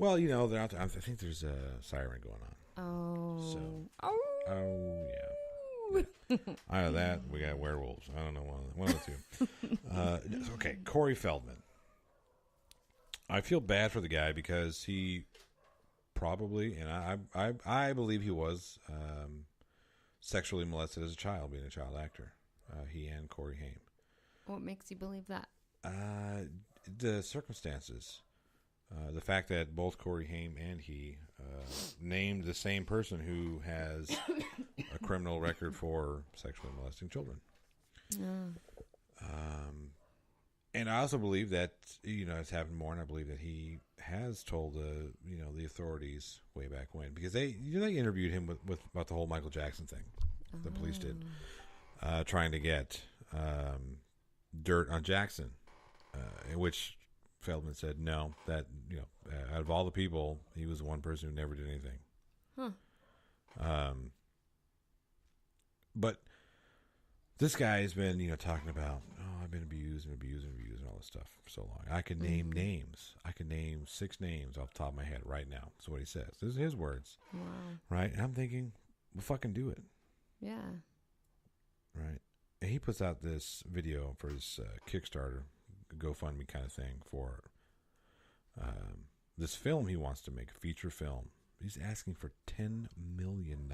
Well, you know, they're out there. I think there's a siren going on. Oh. So. Oh. Oh, yeah. I know that. We got werewolves. I don't know, one of the two. Okay, Corey Feldman. I feel bad for the guy because he probably, and I believe he was sexually molested as a child, being a child actor. He and Corey Haim. What makes you believe that? The circumstances. The fact that both Corey Haim and he named the same person who has a criminal record for sexually molesting children. And I also believe that, you know, it's happened more, and I believe that he has told the authorities way back when, because they interviewed him with about the whole Michael Jackson thing. The police did, trying to get dirt on Jackson, in which Feldman said no, that, you know, out of all the people, he was the one person who never did anything. But this guy has been, you know, talking about, I've been abused and all this stuff for so long. I can name names. I can name 6 names off the top of my head right now. That's what he says. This is his words. Wow. Right? And I'm thinking, well, fucking do it. Yeah. Right? And he puts out this video for his Kickstarter, GoFundMe kind of thing for this film he wants to make, a feature film. He's asking for $10 million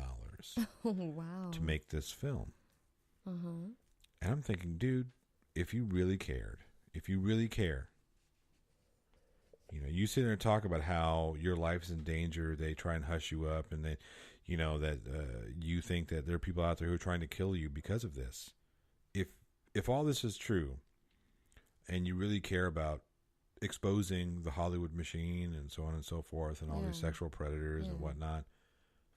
Oh, wow. to make this film. Uh-huh. And I'm thinking, dude, if you really care, you know, you sit there and talk about how your life's in danger, they try and hush you up, and they, you know, that you think that there are people out there who are trying to kill you because of this. If all this is true, and you really care about exposing the Hollywood machine and so on and so forth, and all these sexual predators and whatnot,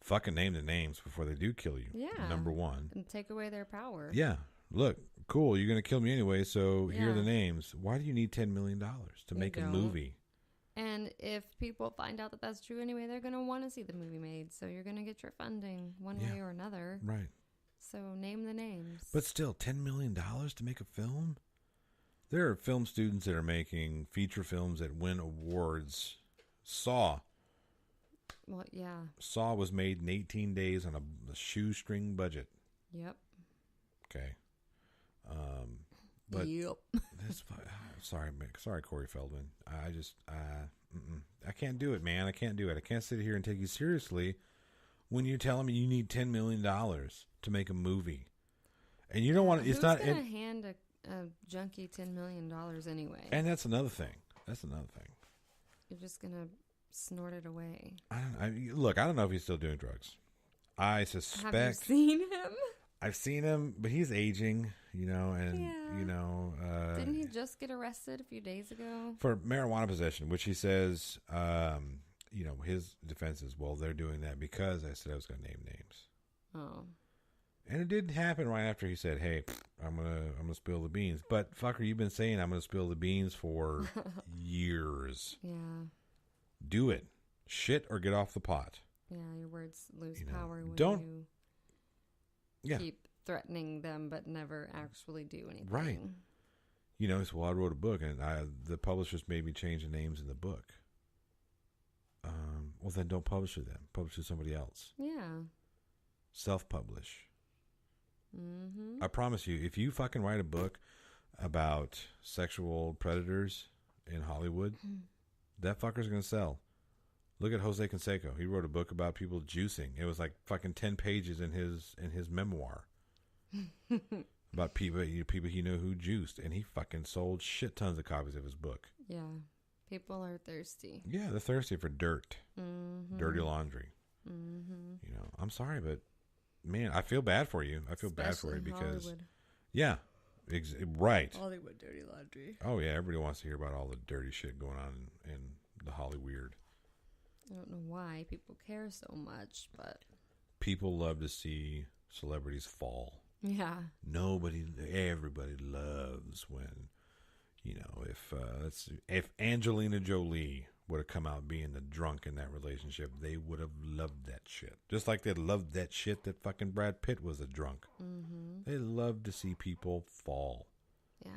fucking name the names before they do kill you. Yeah. Number one. And take away their power. Yeah. Look, cool. You're going to kill me anyway, so here are the names. Why do you need $10 million to make a movie? And if people find out that that's true anyway, they're going to want to see the movie made. So you're going to get your funding one way or another. Right. So name the names. But still, $10 million to make a film? There are film students that are making feature films that win awards. Saw. Well, yeah. Saw was made in 18 days on a shoestring budget. Yep. Okay. But yep. sorry, Corey Feldman. I can't do it, man. I can't do it. I can't sit here and take you seriously when you're telling me you need $10 million to make a movie, and you don't want to. It's not. Who's gonna hand a junkie $10 million anyway? And that's another thing. You're just gonna snort it away. Look, I don't know if he's still doing drugs. I suspect. Have you seen him? I've seen him, but he's aging, you know, and, you know. Didn't he just get arrested a few days ago? For marijuana possession, which he says, you know, his defense is, well, they're doing that because I said I was going to name names. Oh. And it didn't happen right after he said, hey, I'm gonna spill the beans. But, fucker, you've been saying I'm going to spill the beans for years. Yeah. Do it. Shit or get off the pot. Yeah, your words lose power when you keep threatening them but never actually do anything. Right. You know, so I wrote a book, and the publishers made me change the names in the book. Well, then don't publish it then. Publish it to somebody else. Yeah. Self-publish. Mm-hmm. I promise you, if you fucking write a book about sexual predators in Hollywood, that fucker's going to sell. Look at Jose Canseco. He wrote a book about people juicing. It was like fucking 10 pages in his memoir about people he knew who juiced, and he fucking sold shit tons of copies of his book. Yeah. People are thirsty. Yeah, they're thirsty for dirt. Mm-hmm. Dirty laundry. Mm-hmm. You know, I'm sorry, but man, I feel bad for you. I feel bad for you because Hollywood. Yeah, right. Hollywood dirty laundry. Oh yeah, everybody wants to hear about all the dirty shit going on in the Hollyweird. I don't know why people care so much, but people love to see celebrities fall. Yeah. Everybody loves when, you know, if Angelina Jolie would have come out being the drunk in that relationship, they would have loved that shit. Just like they loved that shit that fucking Brad Pitt was a drunk. Mm-hmm. They love to see people fall. Yeah.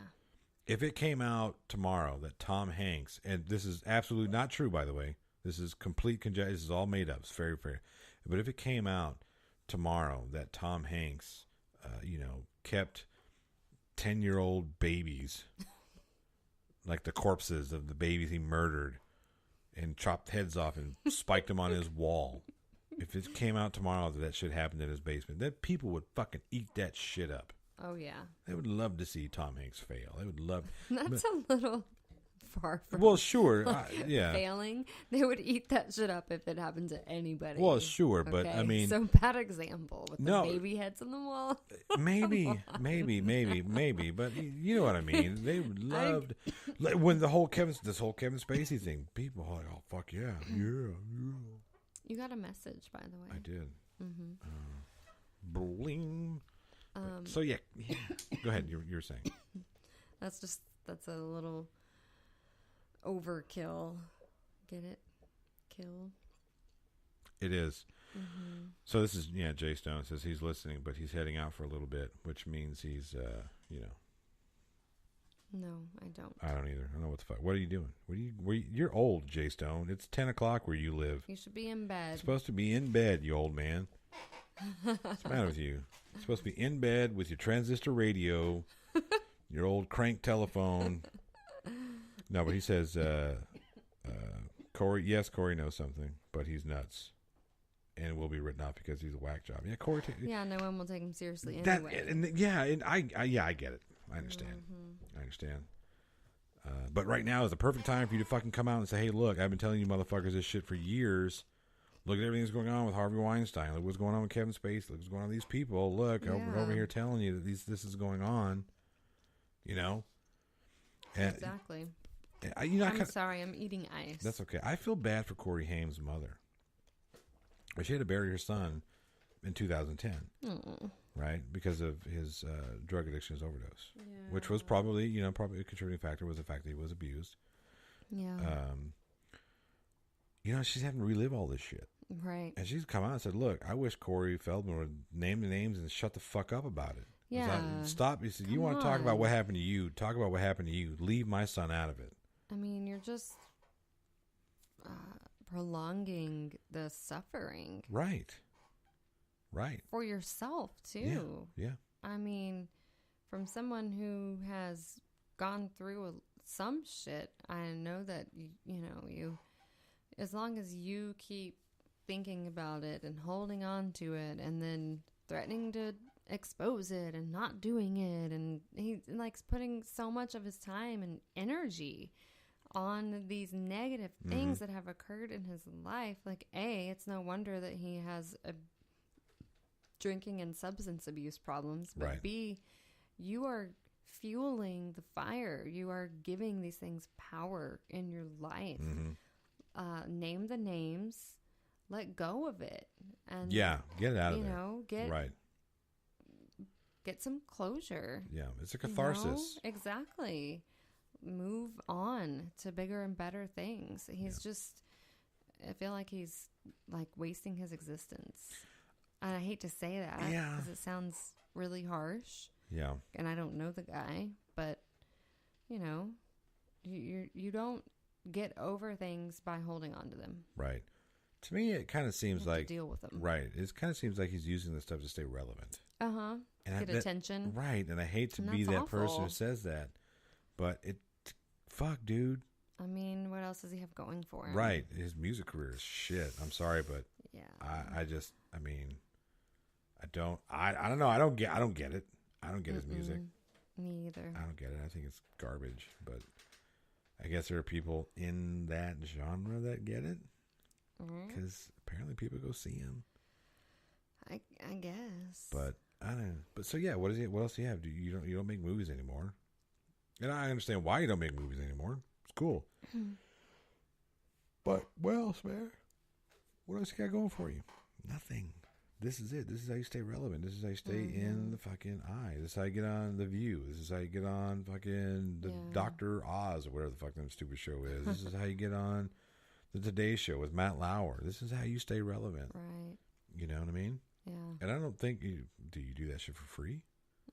If it came out tomorrow that Tom Hanks, and this is absolutely not true, by the way, This is complete conjecture. This is all made up. It's very, very. But if it came out tomorrow that Tom Hanks, kept 10-year-old babies, like the corpses of the babies he murdered, and chopped heads off and spiked them on his wall. If it came out tomorrow that shit happened in his basement, that people would fucking eat that shit up. Oh, yeah. They would love to see Tom Hanks fail. They would love... That's a little far from... Well, sure. Yeah. Failing. They would eat that shit up if it happened to anybody. Well, sure, okay? but I mean... So, bad example with the baby heads on the wall. maybe. But you know what I mean. They loved... when this whole Kevin Spacey thing, people were like, oh, fuck yeah. Yeah. You got a message, by the way. I did. Mm-hmm. Bling. So yeah, go ahead. You're saying that's a little overkill. Get it? Kill. It is. Mm-hmm. So this is Jay Stone says he's listening, but he's heading out for a little bit, which means he's No, I don't. I don't either. I don't know what the fuck. What are you doing? You're old, Jay Stone. It's 10 o'clock where you live. You should be in bed. You're supposed to be in bed, you old man. What's the matter with you? You're supposed to be in bed with your transistor radio, your old crank telephone. No, but he says, Corey knows something, but he's nuts. And it will be written off because he's a whack job. Yeah, Corey. No one will take him seriously anyway. I get it. I understand. Mm-hmm. I understand. But right now is the perfect time for you to fucking come out and say, hey, look, I've been telling you motherfuckers this shit for years. Look at everything that's going on with Harvey Weinstein. Look what's going on with Kevin Spacey. Look what's going on with these people. Look, over here telling you that this is going on. And, exactly. I'm sorry, I'm eating ice. That's okay. I feel bad for Corey Haim's mother. She had to bury her son in 2010. Right? Because of his drug addiction, his overdose. Yeah. Which was probably a contributing factor was the fact that he was abused. Yeah. She's having to relive all this shit. Right. And she's come out and said, look, I wish Corey Feldman would name the names and shut the fuck up about it. Yeah. Stop. He said, you want to talk about what happened to you. Talk about what happened to you. Leave my son out of it. I mean, you're just prolonging the suffering. Right. For yourself, too. Yeah. I mean, from someone who has gone through some shit, I know that, you, as long as you keep thinking about it and holding on to it and then threatening to expose it and not doing it, and he likes putting so much of his time and energy on these negative things that have occurred in his life. Like, A, it's no wonder that he has a drinking and substance abuse problems, but right. B, you are fueling the fire. You are giving these things power in your life. Name the names, let go of it, and get it out of there. Get some closure. Yeah, it's a catharsis. Exactly. Move on to bigger and better things. He's just, I feel like he's like wasting his existence. And I hate to say that because it sounds really harsh. Yeah. And I don't know the guy, but you don't get over things by holding on to them. Right. To me, it kind of seems like deal with them. Right. It kind of seems like he's using this stuff to stay relevant. Get attention. Right. And I hate to be that person who says that, but fuck, dude. I mean, what else does he have going for him? Right. His music career is shit. I'm sorry, but I don't know. I don't get it. I don't get his music. Me either. I don't get it. I think it's garbage, but I guess there are people in that genre that get it. Because apparently people go see him. I guess. But I don't know. But so yeah, what else do you have? You don't make movies anymore. And I understand why you don't make movies anymore. It's cool. But what else, man? What else you got going for you? Nothing. This is it. This is how you stay relevant. This is how you stay in the fucking eye. This is how you get on The View. This is how you get on fucking the Dr. Oz or whatever the fuck that stupid show is. This is how you get on the Today Show with Matt Lauer. This is how you stay relevant. Right. You know what I mean? Yeah. And I don't think do you do that shit for free?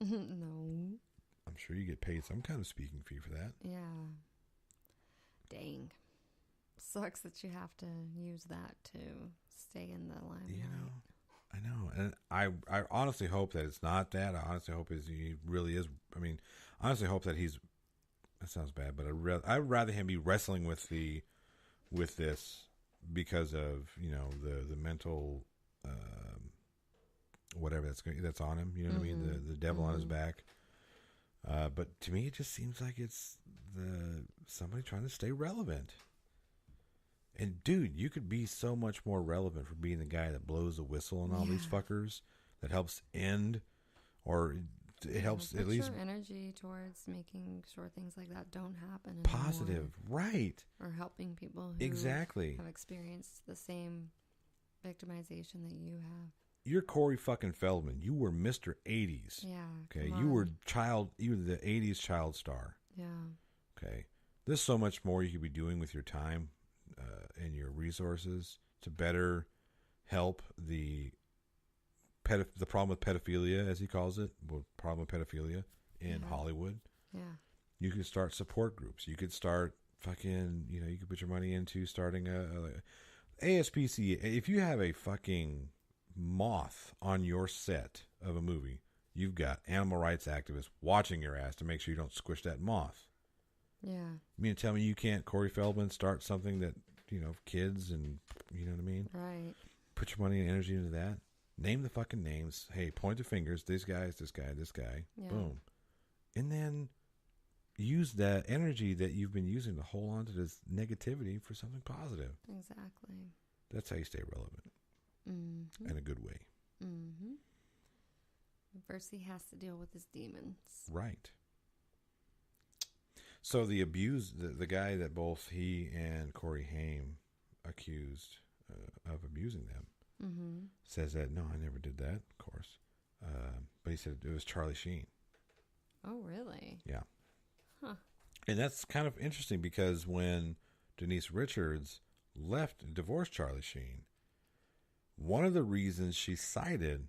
No. I'm sure you get paid some kind of speaking fee for that. Yeah. Dang. Sucks that you have to use that to stay in the limelight. You know, I know, and I honestly hope that it's not that. I honestly hope he really is. I mean, I honestly hope that he's. That sounds bad, but I'd rather him be wrestling with this because of the mental whatever that's on him. You know what I mean? The devil on his back. But to me, it just seems like it's somebody trying to stay relevant. And dude, you could be so much more relevant for being the guy that blows the whistle on all these fuckers, that helps end, or it helps at least your energy towards making sure things like that don't happen anymore. Positive, right? Or helping people who exactly have experienced the same victimization that you have. You're Corey fucking Feldman. You were Mr. 80s. Yeah. Okay. You were the 80s child star. Yeah. Okay. There's so much more you could be doing with your time and your resources to better help the problem with pedophilia, as he calls it, problem with pedophilia in Hollywood. Yeah. You could start support groups. You could start fucking, you could put your money into starting a ASPCA. If you have a fucking moth on your set of a movie, you've got animal rights activists watching your ass to make sure you don't squish that moth. Yeah. You mean to tell me you can't, Corey Feldman, start something that, kids and, you know what I mean? Right. Put your money and energy into that. Name the fucking names. Hey, point the fingers. These guys, this guy, this guy. Yeah. Boom. And then use that energy that you've been using to hold on to this negativity for something positive. Exactly. That's how you stay relevant. Mm-hmm. In a good way. Mm-hmm. First, he has to deal with his demons. Right. So the guy that both he and Corey Haim accused of abusing them, says that, no, I never did that, of course. But he said it was Charlie Sheen. Oh, really? Yeah. Huh. And that's kind of interesting because when Denise Richards divorced Charlie Sheen, one of the reasons she cited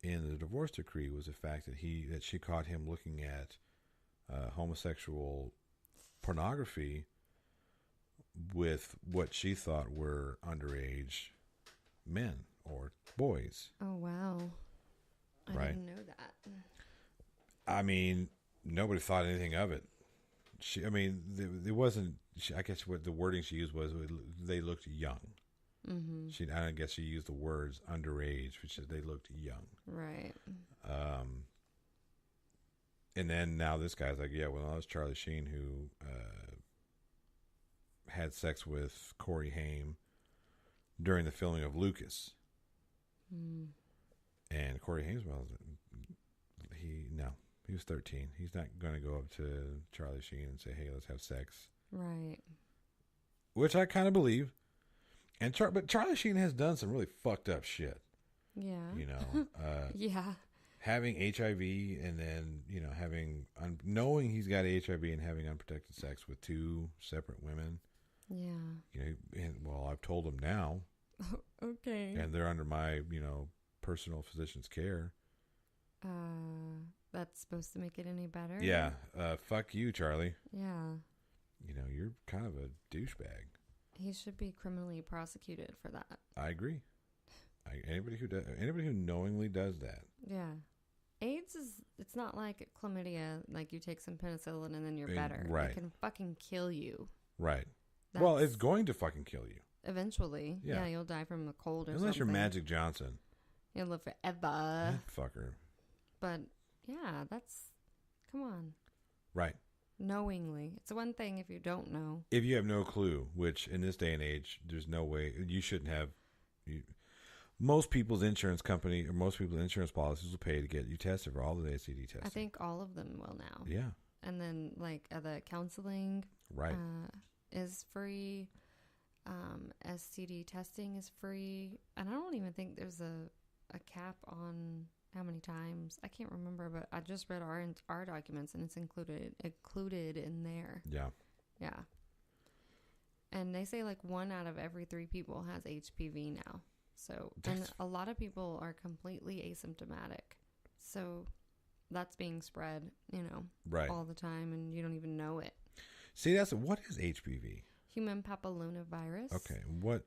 in the divorce decree was the fact that she caught him looking at homosexual pornography with what she thought were underage men or boys. Oh, wow. I didn't know that. I mean, nobody thought anything of it. It wasn't. I guess what the wording she used was they looked young. Mm-hmm. I guess she used the words underage, which is they looked young. Right. And then now this guy's like, yeah, well, that was Charlie Sheen who had sex with Corey Haim during the filming of Lucas. And Corey Haim's he was 13. He's not going to go up to Charlie Sheen and say, hey, let's have sex. Right. Which I kind of believe. But Charlie Sheen has done some really fucked up shit. Yeah. Yeah. Having HIV and then, knowing he's got HIV and having unprotected sex with two separate women. Yeah. I've told him now. Okay. And they're under my, personal physician's care. That's supposed to make it any better? Yeah. Fuck you, Charlie. Yeah. You're kind of a douchebag. He should be criminally prosecuted for that. I agree. Anybody who knowingly does that. Yeah. AIDS it's not like chlamydia, like you take some penicillin and then you're better. Right. It can fucking kill you. Right. Well, it's going to fucking kill you. Eventually. Yeah, you'll die from a cold or something. Unless you're Magic Johnson. You'll live forever. Fucker. But, yeah, come on. Right. Knowingly. It's one thing if you don't know. If you have no clue, which in this day and age, there's no way, you shouldn't have. Most people's insurance company or most people's insurance policies will pay to get you tested for all the STD testing. I think all of them will now. Yeah. And then, the counseling is free. STD testing is free. And I don't even think there's a cap on how many times. I can't remember, but I just read our documents and it's included in there. Yeah. Yeah. And they say 1 out of every 3 people has HPV now. So, and a lot of people are completely asymptomatic. So that's being spread, right. all the time and you don't even know it. See, what is HPV? Human papillomavirus. Okay, what?